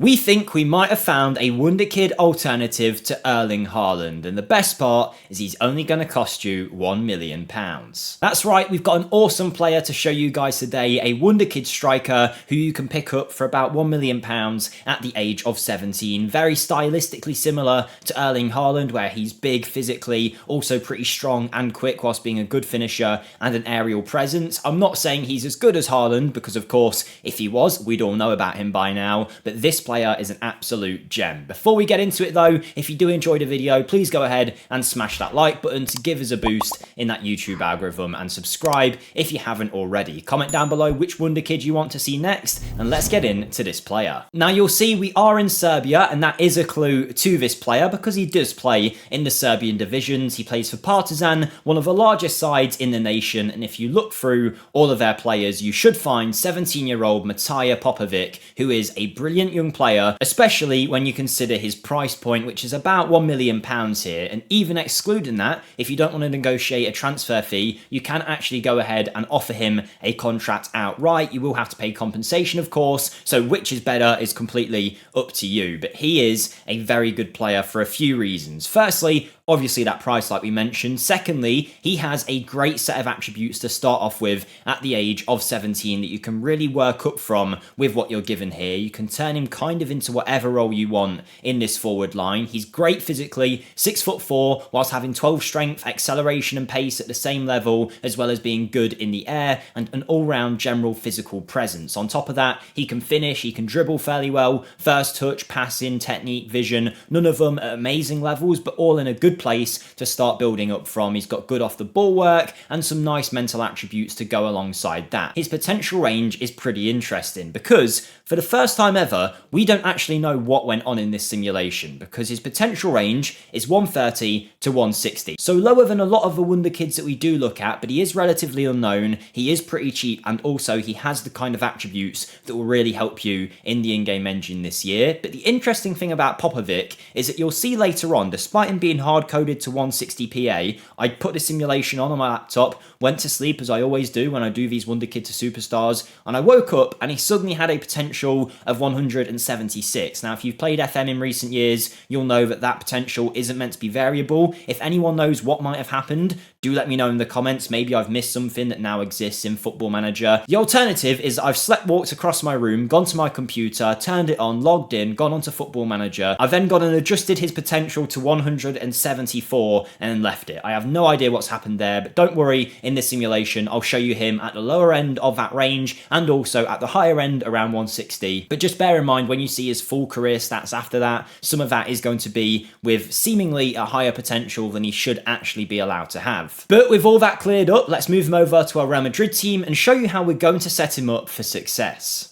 We think we might have found a Wonderkid alternative to Erling Haaland, and the best part is he's only going to cost you £1 million. That's right, we've got an awesome player to show you guys today, a Wonderkid striker who you can pick up for about £1 million at the age of 17. Very stylistically similar to Erling Haaland, where he's big physically, also pretty strong and quick whilst being a good finisher and an aerial presence. I'm not saying he's as good as Haaland, because of course, if he was, we'd all know about him by now, but this player is an absolute gem. Before we get into it though, if you do enjoy the video, please go ahead and smash that like button to give us a boost in that YouTube algorithm, and subscribe if you haven't already. Comment down below which Wonderkid you want to see next, and let's get into this player. Now you'll see we are in Serbia, and that is a clue to this player because he does play in the Serbian divisions. He plays for Partizan, one of the largest sides in the nation, and if you look through all of their players, you should find 17-year-old Matija Popovic, who is a brilliant young player, especially when you consider his price point, which is about £1 million here. And even excluding that, if you don't want to negotiate a transfer fee, you can actually go ahead and offer him a contract outright. You will have to pay compensation, of course, so which is better is completely up to you. But he is a very good player for a few reasons. Firstly, obviously that price like we mentioned. Secondly, he has a great set of attributes to start off with at the age of 17 that you can really work up from with what you're given here. You can turn him kind of into whatever role you want in this forward line. He's great physically, 6'4", whilst having 12 strength, acceleration and pace at the same level, as well as being good in the air and an all-round general physical presence. On top of that, he can finish, he can dribble fairly well, first touch, passing, technique, vision, none of them at amazing levels, but all in a good place to start building up from. He's got good off the ball work and some nice mental attributes to go alongside that. His potential range is pretty interesting because for the first time ever, we don't actually know what went on in this simulation, because his potential range is 130 to 160. So lower than a lot of the Wonderkids that we do look at, but he is relatively unknown, he is pretty cheap, and also he has the kind of attributes that will really help you in the in-game engine this year. But the interesting thing about Popovic is that you'll see later on, despite him being hard-coded to 160 PA, I put the simulation on my laptop, went to sleep as I always do when I do these Wonderkid to Superstars, and I woke up and he suddenly had a potential of 176. Now, if you've played FM in recent years, you'll know that that potential isn't meant to be variable. If anyone knows what might have happened, do let me know in the comments. Maybe I've missed something that now exists in Football Manager. The alternative is I've walked across my room, gone to my computer, turned it on, logged in, gone onto Football Manager. I've then gone and adjusted his potential to 174 and then left it. I have no idea what's happened there, but don't worry, in this simulation, I'll show you him at the lower end of that range and also at the higher end around 160. But just bear in mind, when you see his full career stats after that, some of that is going to be with seemingly a higher potential than he should actually be allowed to have. But with all that cleared up, let's move him over to our Real Madrid team and show you how we're going to set him up for success.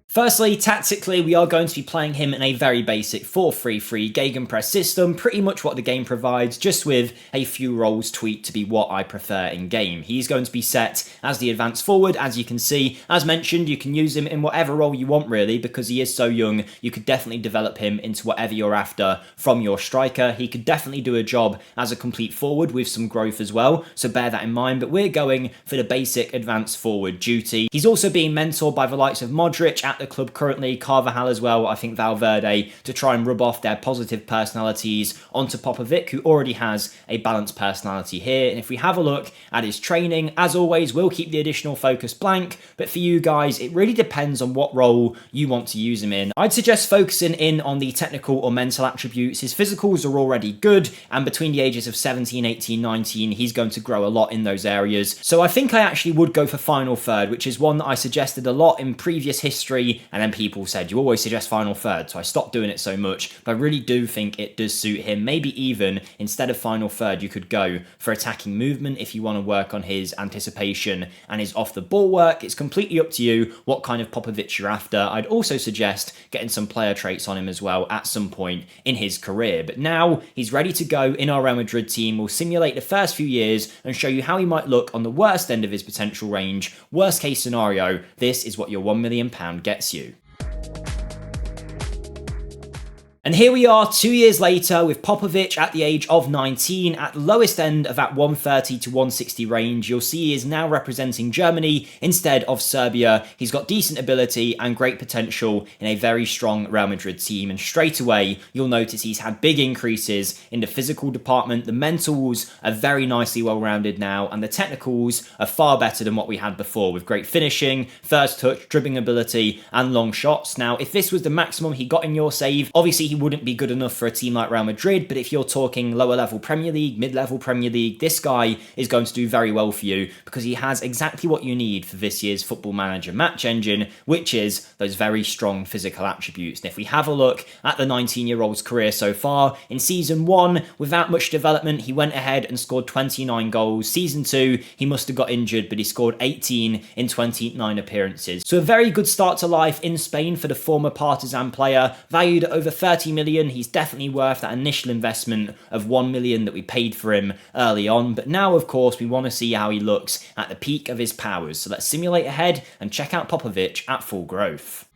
Firstly, tactically, we are going to be playing him in a very basic 4-3-3 gegenpress system, pretty much what the game provides, just with a few roles tweaked to be what I prefer in game. He's going to be set as the advanced forward, as you can see. As mentioned, you can use him in whatever role you want, really, because he is so young. You could definitely develop him into whatever you're after from your striker. He could definitely do a job as a complete forward with some growth as well, so bear that in mind. But we're going for the basic advanced forward duty. He's also being mentored by the likes of Modric at the club currently, Carvajal as well, I think Valverde, to try and rub off their positive personalities onto Popovic, who already has a balanced personality here. And if we have a look at his training, as always, we'll keep the additional focus blank, but for you guys, it really depends on what role you want to use him in. I'd suggest focusing in on the technical or mental attributes. His physicals are already good, and between the ages of 17, 18, 19, he's going to grow a lot in those areas. So I think I actually would go for final third, which is one that I suggested a lot in previous history, and then people said, you always suggest final third, so I stopped doing it so much, but I really do think it does suit him. Maybe even, instead of final third, you could go for attacking movement if you want to work on his anticipation and his off-the-ball work. It's completely up to you what kind of Popovic you're after. I'd also suggest getting some player traits on him as well at some point in his career. But now he's ready to go in our Real Madrid team. We'll simulate the first few years and show you how he might look on the worst end of his potential range. Worst case scenario, this is what your £1 million gets you. And here we are 2 years later with Popovic at the age of 19 at the lowest end of that 130 to 160 range. You'll see he is now representing Germany instead of Serbia. He's got decent ability and great potential in a very strong Real Madrid team. And straight away, you'll notice he's had big increases in the physical department. The mentals are very nicely well-rounded now, and the technicals are far better than what we had before, with great finishing, first touch, dribbling ability, and long shots. Now, if this was the maximum he got in your save, obviously he wouldn't be good enough for a team like Real Madrid, but if you're talking lower level Premier League, mid-level Premier League, this guy is going to do very well for you because he has exactly what you need for this year's Football Manager match engine, which is those very strong physical attributes. And if we have a look at the 19-year-old's career so far, in Season 1, without much development, he went ahead and scored 29 goals. Season 2, he must have got injured, but he scored 18 in 29 appearances. So a very good start to life in Spain for the former Partizan player, valued at over 30 million. He's definitely worth that initial investment of 1 million that we paid for him early on. But now, of course, we want to see how he looks at the peak of his powers. So let's simulate ahead and check out Popovic at full growth.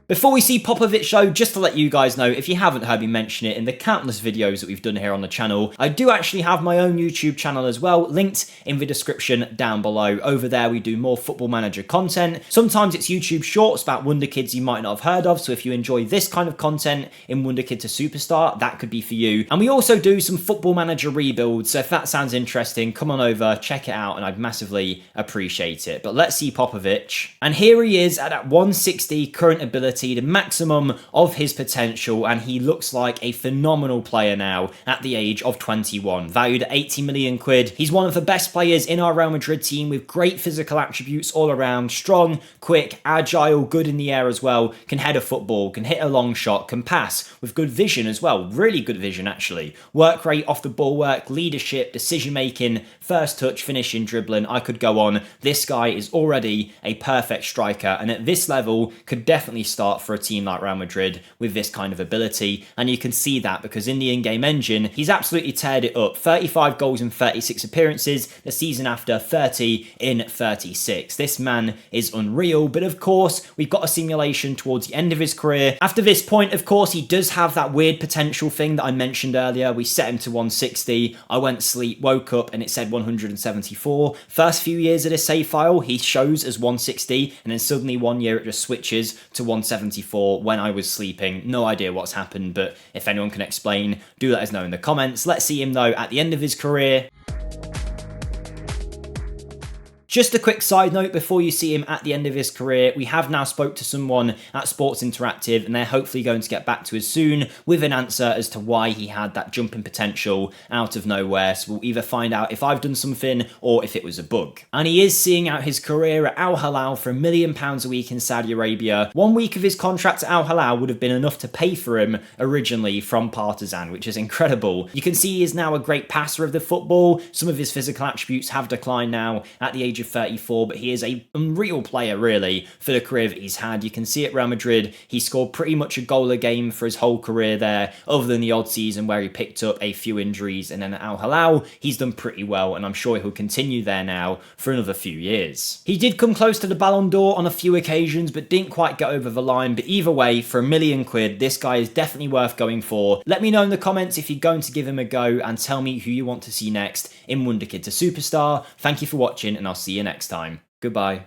Before we see Popovic though, just to let you guys know, if you haven't heard me mention it in the countless videos that we've done here on the channel, I do actually have my own YouTube channel as well, linked in the description down below. Over there we do more Football Manager content. Sometimes it's YouTube shorts about Wonderkids you might not have heard of, so if you enjoy this kind of content in Wonderkid to Superstar, that could be for you. And we also do some Football Manager rebuilds, so if that sounds interesting, come on over, check it out, and I'd massively appreciate it. But let's see Popovic. And here he is at that 160 current ability, the maximum of his potential, and he looks like a phenomenal player now at the age of 21, valued at 80 million quid. He's one of the best players in our Real Madrid team with great physical attributes all around, strong, quick, agile, good in the air as well, can head a football, can hit a long shot, can pass with good vision as well, really good vision actually, work rate off the ball work, leadership, decision making, first touch, finishing, dribbling. I could go on. This guy is already a perfect striker, and at this level could definitely start for a team like Real Madrid with this kind of ability. And you can see that because in the in-game engine, he's absolutely teared it up. 35 goals in 36 appearances, the season after 30 in 36. This man is unreal, but of course, we've got a simulation towards the end of his career. After this point, of course, he does have that weird potential thing that I mentioned earlier. We set him to 160. I went to sleep, woke up, and it said 174. First few years of this save file, he shows as 160, and then suddenly 1 year it just switches to 174 when I was sleeping. No idea what's happened, but if anyone can explain, do let us know in the comments. Let's see him though at the end of his career. Just a quick side note before you see him at the end of his career, we have now spoke to someone at Sports Interactive and they're hopefully going to get back to us soon with an answer as to why he had that jumping potential out of nowhere. So we'll either find out if I've done something or if it was a bug. And he is seeing out his career at Al Hilal for £1 million a week in Saudi Arabia. 1 week of his contract at Al Hilal would have been enough to pay for him originally from Partizan, which is incredible. You can see he is now a great passer of the football. Some of his physical attributes have declined now at the age of 34, but he is a unreal player really for the career that he's had. You can see at Real Madrid, he scored pretty much a goal a game for his whole career there, other than the odd season where he picked up a few injuries, and then at Al Hilal, he's done pretty well, and I'm sure he'll continue there now for another few years. He did come close to the Ballon d'Or on a few occasions, but didn't quite get over the line, but either way, for £1 million, this guy is definitely worth going for. Let me know in the comments if you're going to give him a go, and tell me who you want to see next in Wonderkid to Superstar. Thank you for watching, and I'll see you next time. Goodbye.